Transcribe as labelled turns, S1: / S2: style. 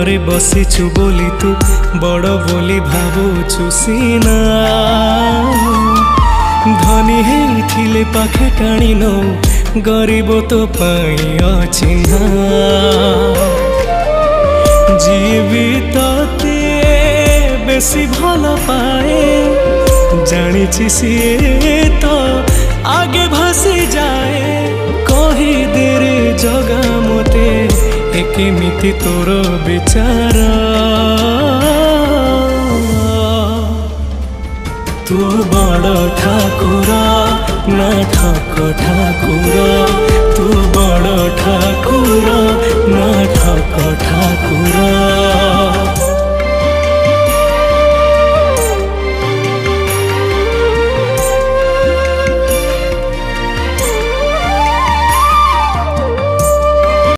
S1: दूरे बसीचु बोली तू बड़ बोली भावुचु सीना धनी हेइथिले पाखे टाणी नौ गरीब तो पाई अचिन्हा जीवितते बेसी भल पाए जानी सीए तो आगे भासी जाए कही दे रे जगा मते केमिति तोर विचार तू बड़ ठाकुर ना ठक ठाकुर तू बड़ ठाकुर ना ठक ठाकुर।